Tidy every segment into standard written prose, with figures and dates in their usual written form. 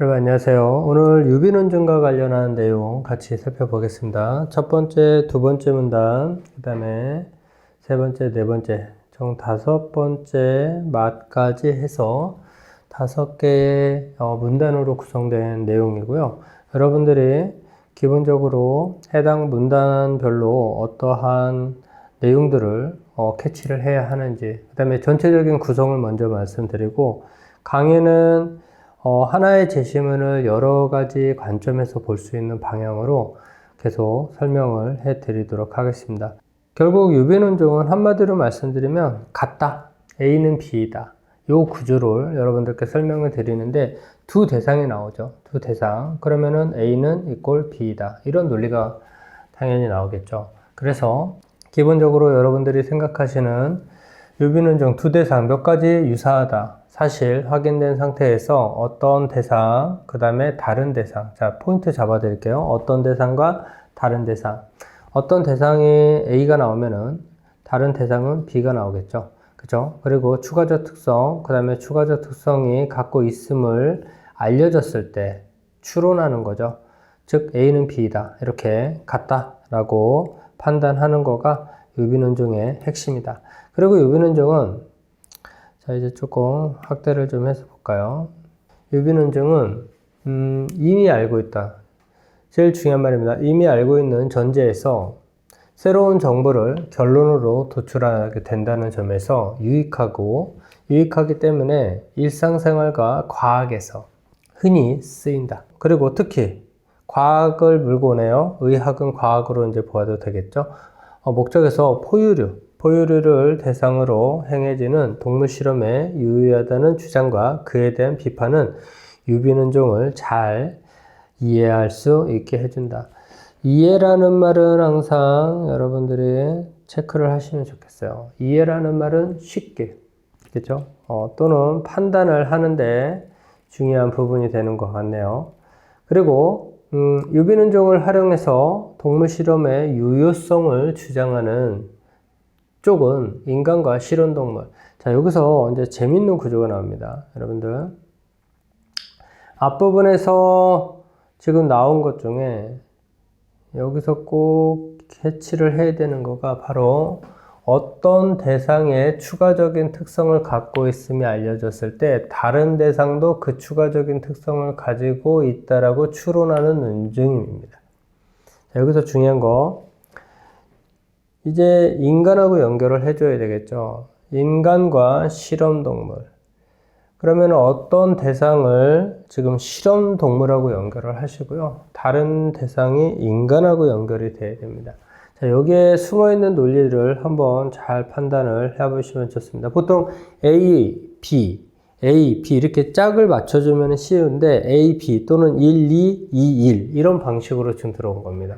여러분 안녕하세요. 오늘 유비논증과 관련한 내용 같이 살펴보겠습니다. 첫 번째, 두 번째 문단, 그 다음에 세 번째, 네 번째, 총 5번째 맛까지 해서 5개의 문단으로 구성된 내용이고요. 여러분들이 기본적으로 해당 문단별로 어떠한 내용들을 캐치를 해야 하는지, 그 다음에 전체적인 구성을 먼저 말씀드리고, 강의는 하나의 제시문을 여러 가지 관점에서 볼 수 있는 방향으로 계속 설명을 해 드리도록 하겠습니다. 결국 유비논증은 한마디로 말씀드리면 같다, A는 B이다, 이 구조를 여러분들께 설명을 드리는데 두 대상이 나오죠. 두 대상. 그러면은 A는 이꼴 B이다, 이런 논리가 당연히 나오겠죠. 그래서 기본적으로 여러분들이 생각하시는 유비논증 두 대상 몇 가지 유사하다, 사실 확인된 상태에서 어떤 대상, 그 다음에 다른 대상. 자, 포인트 잡아 드릴게요. 어떤 대상과 다른 대상. 어떤 대상이 A가 나오면은 다른 대상은 B가 나오겠죠. 그죠? 그리고 추가적 특성, 그 다음에 추가적 특성이 갖고 있음을 알려졌을 때 추론하는 거죠. 즉 A는 B이다, 이렇게 같다라고 판단하는 거가 유비논증의 핵심이다. 그리고 유비논증은, 자, 이제 조금 확대를 좀 해서 볼까요? 유비논증은 이미 알고 있다. 제일 중요한 말입니다. 이미 알고 있는 전제에서 새로운 정보를 결론으로 도출하게 된다는 점에서 유익하기 때문에 일상생활과 과학에서 흔히 쓰인다. 그리고 특히 과학을 물고 오네요. 의학은 과학으로 이제 보아도 되겠죠. 목적에서 포유류를 대상으로 행해지는 동물 실험에 유의하다는 주장과 그에 대한 비판은 유비논증을 잘 이해할 수 있게 해준다. 이해라는 말은 항상 여러분들이 체크를 하시면 좋겠어요. 이해라는 말은 쉽게, 그렇죠? 또는 판단을 하는데 중요한 부분이 되는 것 같네요. 그리고 유비논증을 활용해서 동물 실험의 유효성을 주장하는 쪽은 인간과 실험동물. 자, 여기서 이제 재밌는 구조가 나옵니다. 여러분들, 앞부분에서 지금 나온 것 중에 여기서 꼭 캐치를 해야 되는 거가 바로 어떤 대상의 추가적인 특성을 갖고 있음이 알려졌을 때 다른 대상도 그 추가적인 특성을 가지고 있다라고 추론하는 논증입니다. 자, 여기서 중요한 거, 이제 인간하고 연결을 해줘야 되겠죠. 인간과 실험동물. 그러면 어떤 대상을 지금 실험동물하고 연결을 하시고요. 다른 대상이 인간하고 연결이 돼야 됩니다. 자, 여기에 숨어있는 논리를 한번 잘 판단을 해보시면 좋습니다. 보통 A, B 이렇게 짝을 맞춰주면 쉬운데 A, B 또는 1, 2, 2, 1 이런 방식으로 지금 들어온 겁니다.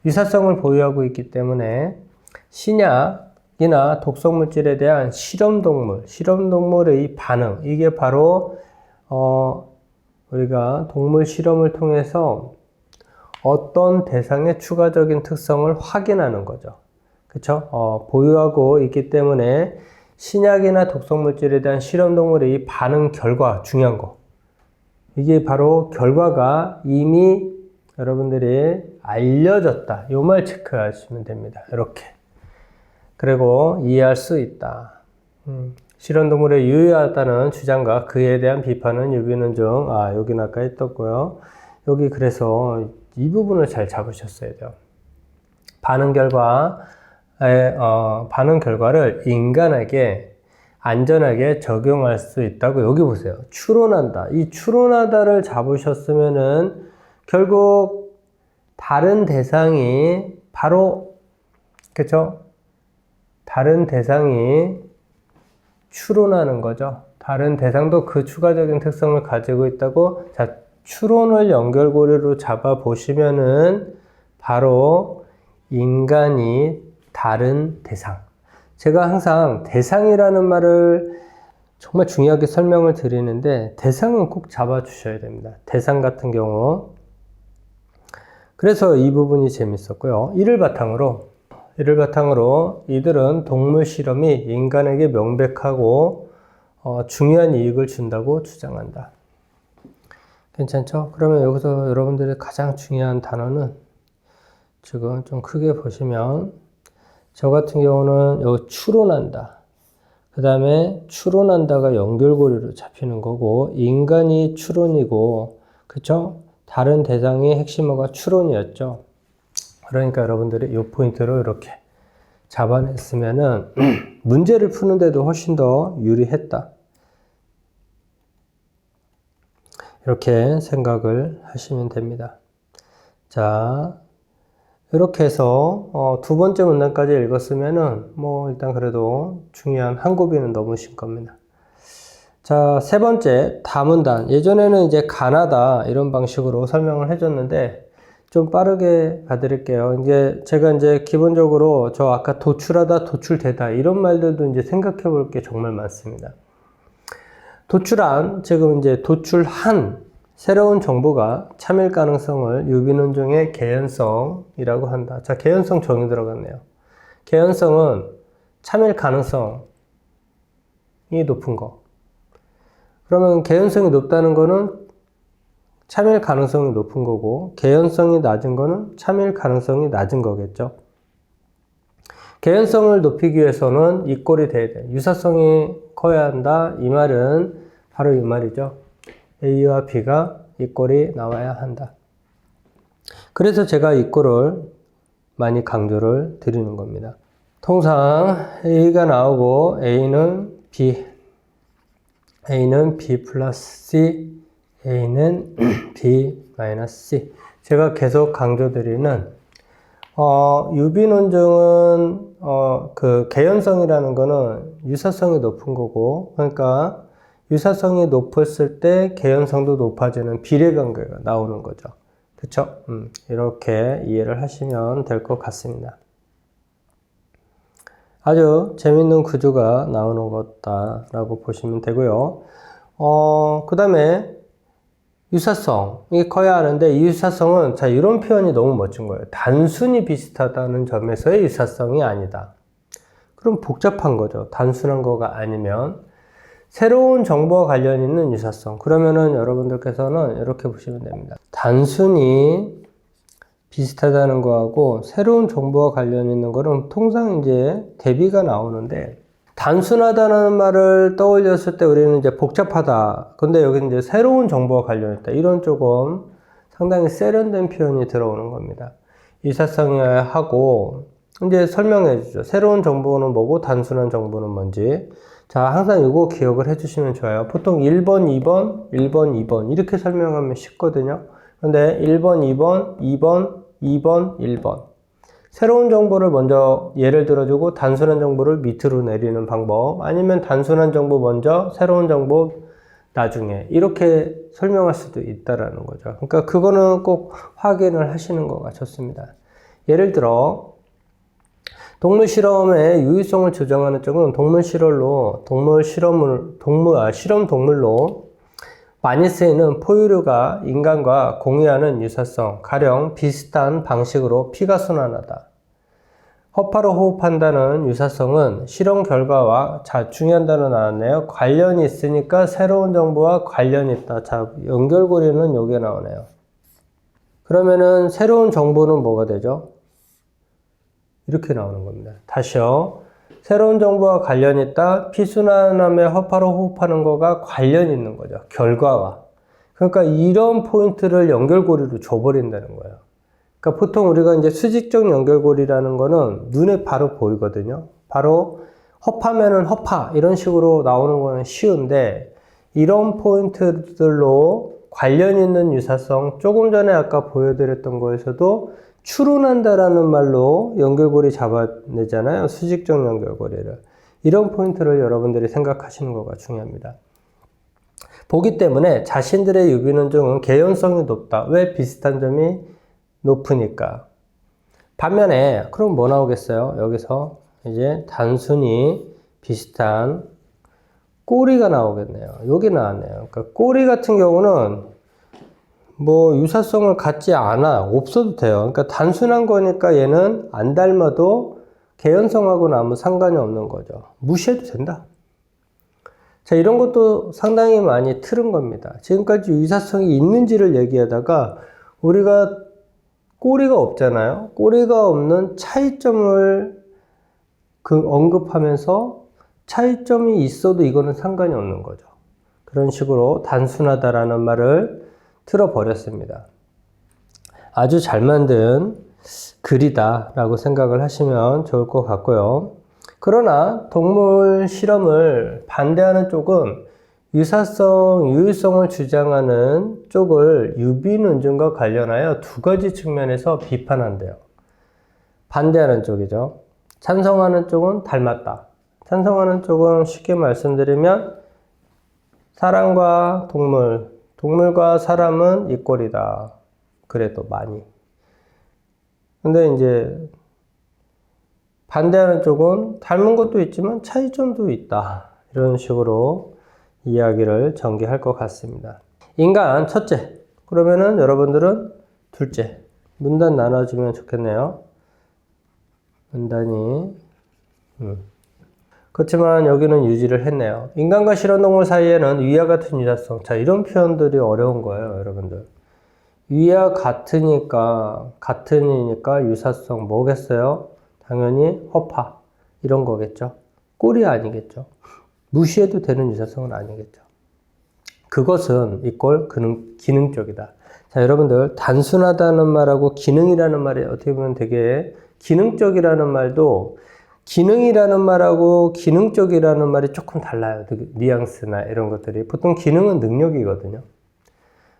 유사성을 보유하고 있기 때문에 신약이나 독성물질에 대한 실험동물의 반응, 이게 바로 우리가 동물 실험을 통해서 어떤 대상의 추가적인 특성을 확인하는 거죠. 그쵸? 보유하고 있기 때문에 신약이나 독성물질에 대한 실험동물의 반응 결과, 중요한 거, 이게 바로 결과가 이미 여러분들이 알려졌다, 이 말 체크하시면 됩니다. 이렇게. 그리고 이해할 수 있다. 실험동물에 유의하다는 주장과 그에 대한 비판은 유비논증. 여기는 아까 했었고요. 여기 그래서 이 부분을 잘 잡으셨어야 돼요. 반응 결과를 인간에게 안전하게 적용할 수 있다고. 여기 보세요. 추론한다. 이 추론하다를 잡으셨으면은 결국 다른 대상이 바로, 그쵸? 다른 대상이 추론하는 거죠. 다른 대상도 그 추가적인 특성을 가지고 있다고. 자, 추론을 연결고리로 잡아 보시면은 바로 인간이 다른 대상. 제가 항상 대상이라는 말을 정말 중요하게 설명을 드리는데 대상은 꼭 잡아 주셔야 됩니다. 대상 같은 경우. 그래서 이 부분이 재밌었고요. 이를 바탕으로 이들은 동물 실험이 인간에게 명백하고 중요한 이익을 준다고 주장한다. 괜찮죠? 그러면 여기서 여러분들이 가장 중요한 단어는 지금 좀 크게 보시면 저 같은 경우는 여기 추론한다. 그 다음에 추론한다가 연결고리로 잡히는 거고 인간이 추론이고 그쵸? 다른 대상의 핵심어가 추론이었죠. 그러니까 여러분들이 이 포인트를 이렇게 잡아냈으면은 문제를 푸는데도 훨씬 더 유리했다. 이렇게 생각을 하시면 됩니다. 자, 이렇게 해서 두 번째 문단까지 읽었으면은 뭐 일단 그래도 중요한 한 고비는 넘으신 겁니다. 자, 세 번째 다문단. 예전에는 이제 가나다 이런 방식으로 설명을 해줬는데 좀 빠르게 가드릴게요. 이제 제가 이제 기본적으로 저 아까 도출하다, 도출되다 이런 말들도 이제 생각해 볼 게 정말 많습니다. 도출한, 지금 이제 도출한 새로운 정보가 참일 가능성을 유비논증의 개연성이라고 한다. 자, 개연성 정의 들어갔네요. 개연성은 참일 가능성이 높은 거. 그러면 개연성이 높다는 거는 참일 가능성이 높은 거고 개연성이 낮은 거는 참일 가능성이 낮은 거겠죠. 개연성을 높이기 위해서는 이 꼴이 돼야 돼. 유사성이 커야 한다. 이 말은 바로 이 말이죠. A와 B가 이 꼴이 나와야 한다. 그래서 제가 이 꼴을 많이 강조를 드리는 겁니다. 통상 A가 나오고 A는 B 플러스 C, A는 B 마이너스 C. 제가 계속 강조드리는 유비논증은 그 개연성이라는 거는 유사성이 높은 거고, 그러니까 유사성이 높았을 때 개연성도 높아지는 비례관계가 나오는 거죠. 그쵸? 이렇게 이해를 하시면 될 것 같습니다. 아주 재밌는 구조가 나오는 것다라고 보시면 되고요. 그 다음에 유사성이 커야 하는데 이 유사성은 자 이런 표현이 너무 멋진 거예요. 단순히 비슷하다는 점에서의 유사성이 아니다. 그럼 복잡한 거죠. 단순한 거가 아니면 새로운 정보와 관련 있는 유사성. 그러면은 여러분들께서는 이렇게 보시면 됩니다. 단순히 비슷하다는 거하고 새로운 정보와 관련 있는 거는 통상 이제 대비가 나오는데 단순하다는 말을 떠올렸을 때 우리는 이제 복잡하다. 근데 여기 이제 새로운 정보와 관련있다. 이런 조금 상당히 세련된 표현이 들어오는 겁니다. 유사성이어야 하고 이제 설명해 주죠. 새로운 정보는 뭐고 단순한 정보는 뭔지. 자, 항상 이거 기억을 해주시면 좋아요. 보통 1번, 2번, 1번, 2번 이렇게 설명하면 쉽거든요. 근데 1번, 2번, 2번, 2번, 1번 새로운 정보를 먼저 예를 들어주고 단순한 정보를 밑으로 내리는 방법 아니면 단순한 정보 먼저 새로운 정보 나중에 이렇게 설명할 수도 있다라는 거죠. 그러니까 그거는 꼭 확인을 하시는 거가 좋습니다. 예를 들어 동물 실험의 유의성을 조정하는 쪽은 실험 동물로 많이 쓰이는 포유류가 인간과 공유하는 유사성, 가령 비슷한 방식으로 피가 순환하다. 허파로 호흡한다는 유사성은 실험 결과와 중요한 단어 나왔네요. 관련이 있으니까 새로운 정보와 관련이 있다. 자, 연결고리는 여기에 나오네요. 그러면은 새로운 정보는 뭐가 되죠? 이렇게 나오는 겁니다. 다시요. 새로운 정보와 관련이 있다. 피순환하며 허파로 호흡하는 거가 관련이 있는 거죠. 결과와. 그러니까 이런 포인트를 연결고리로 줘버린다는 거예요. 그러니까 보통 우리가 이제 수직적 연결고리라는 거는 눈에 바로 보이거든요. 바로 허파면은 허파 이런 식으로 나오는 거는 쉬운데 이런 포인트들로 관련 있는 유사성 조금 전에 아까 보여드렸던 거에서도 추론한다라는 말로 연결고리 잡아내잖아요. 수직적 연결고리를. 이런 포인트를 여러분들이 생각하시는 거가 중요합니다. 보기 때문에 자신들의 유비논증은 개연성이 높다. 왜? 비슷한 점이 높으니까. 반면에 그럼 뭐 나오겠어요? 여기서 이제 단순히 비슷한 꼬리가 나오겠네요. 여기 나왔네요. 그러니까 꼬리 같은 경우는 뭐 유사성을 갖지 않아. 없어도 돼요. 그러니까 단순한 거니까 얘는 안 닮아도 개연성하고는 아무 상관이 없는 거죠. 무시해도 된다. 자, 이런 것도 상당히 많이 틀은 겁니다. 지금까지 유사성이 있는지를 얘기하다가 우리가 꼬리가 없잖아요. 꼬리가 없는 차이점을 언급하면서 차이점이 있어도 이거는 상관이 없는 거죠. 그런 식으로 단순하다라는 말을 틀어버렸습니다. 아주 잘 만든 글이다 라고 생각을 하시면 좋을 것 같고요. 그러나 동물 실험을 반대하는 쪽은 유사성, 유효성을 주장하는 쪽을 유비논증과 관련하여 두 가지 측면에서 비판한대요. 반대하는 쪽이죠. 찬성하는 쪽은 닮았다. 찬성하는 쪽은 쉽게 말씀드리면 사람과 동물, 동물과 사람은 이꼴이다. 그래도 많이. 근데 이제 반대하는 쪽은 닮은 것도 있지만 차이점도 있다. 이런 식으로 이야기를 전개할 것 같습니다. 인간 첫째. 그러면은 여러분들은 둘째. 문단 나눠주면 좋겠네요. 문단이. 그렇지만 여기는 유지를 했네요. 인간과 실험동물 사이에는 위와 같은 유사성. 자, 이런 표현들이 어려운 거예요, 여러분들. 위와 같으니까 유사성 뭐겠어요? 당연히 허파 이런 거겠죠. 꼴이 아니겠죠. 무시해도 되는 유사성은 아니겠죠. 그것은 이꼴 기능적이다. 자, 여러분들 단순하다는 말하고 기능이라는 말이 어떻게 보면 되게 기능적이라는 말도 기능이라는 말하고 기능적이라는 말이 조금 달라요. 뉘앙스나 이런 것들이. 보통 기능은 능력이거든요.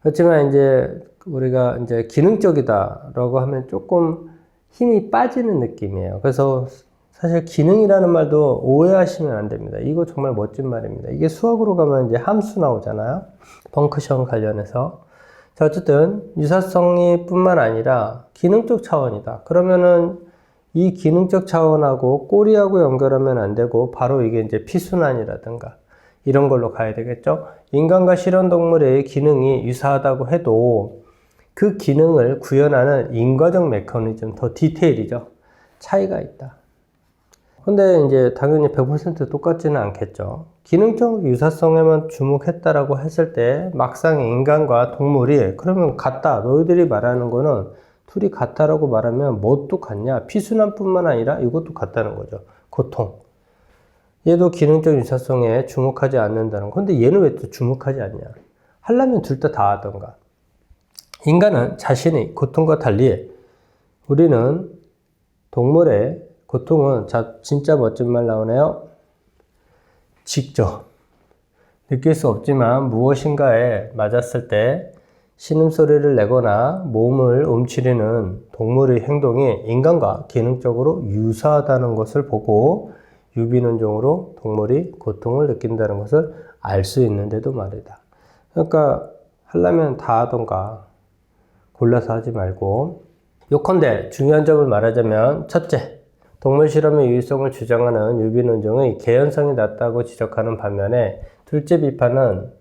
그렇지만 이제 우리가 이제 기능적이다라고 하면 조금 힘이 빠지는 느낌이에요. 그래서 사실 기능이라는 말도 오해하시면 안 됩니다. 이거 정말 멋진 말입니다. 이게 수학으로 가면 이제 함수 나오잖아요. 펑크션 관련해서. 자, 어쨌든 유사성이 뿐만 아니라 기능적 차원이다. 그러면은 이 기능적 차원하고 꼬리하고 연결하면 안 되고 바로 이게 이제 피순환이라든가 이런 걸로 가야 되겠죠. 인간과 실험동물의 기능이 유사하다고 해도 그 기능을 구현하는 인과적 메커니즘, 더 디테일이죠. 차이가 있다. 근데 이제 당연히 100% 똑같지는 않겠죠. 기능적 유사성에만 주목했다라고 했을 때 막상 인간과 동물이 그러면 같다. 너희들이 말하는 거는 둘이 같다라고 말하면 뭣도 같냐? 피순환뿐만 아니라 이것도 같다는 거죠. 고통. 얘도 기능적 유사성에 주목하지 않는다는 거. 근데 얘는 왜 또 주목하지 않냐? 하려면 둘 다 하던가. 인간은 자신의 고통과 달리 우리는 동물의 고통은 진짜 멋진 말 나오네요. 직접 느낄 수 없지만 무엇인가에 맞았을 때 신음소리를 내거나 몸을 움츠리는 동물의 행동이 인간과 기능적으로 유사하다는 것을 보고 유비논증으로 동물이 고통을 느낀다는 것을 알 수 있는데도 말이다. 그러니까 하려면 다 하던가 골라서 하지 말고. 요컨대 중요한 점을 말하자면 첫째, 동물 실험의 유의성을 주장하는 유비논증의 개연성이 낮다고 지적하는 반면에 둘째 비판은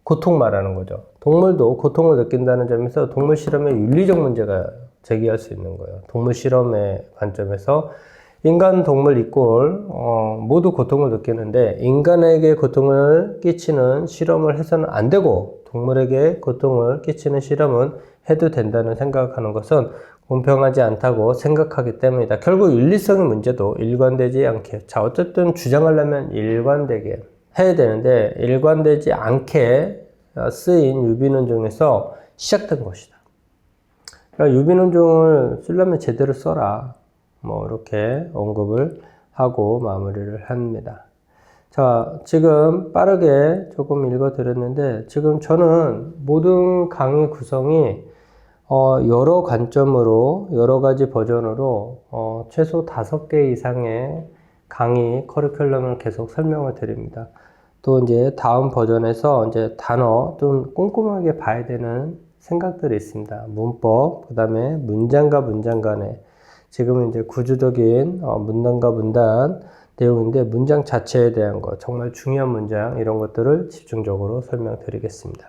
고통 말하는 거죠. 동물도 고통을 느낀다는 점에서 동물 실험의 윤리적 문제가 제기할 수 있는 거예요. 동물 실험의 관점에서 인간, 동물 이꼴 모두 고통을 느끼는데 인간에게 고통을 끼치는 실험을 해서는 안 되고 동물에게 고통을 끼치는 실험은 해도 된다는 생각하는 것은 공평하지 않다고 생각하기 때문이다. 결국 윤리성의 문제도 일관되지 않게, 자 어쨌든 주장하려면 일관되게 해야 되는데 일관되지 않게 쓰인 유비논증에서 시작된 것이다. 그러니까 유비논증을 쓰려면 제대로 써라. 뭐 이렇게 언급을 하고 마무리를 합니다. 자, 지금 빠르게 조금 읽어드렸는데 지금 저는 모든 강의 구성이 여러 관점으로 여러 가지 버전으로 최소 5개 이상의 강의 커리큘럼을 계속 설명을 드립니다. 또 이제 다음 버전에서 이제 단어 좀 꼼꼼하게 봐야 되는 생각들이 있습니다. 문법, 그 다음에 문장과 문장 간에 지금은 이제 구조적인 문단과 문단 내용인데 문장 자체에 대한 거, 정말 중요한 문장 이런 것들을 집중적으로 설명드리겠습니다.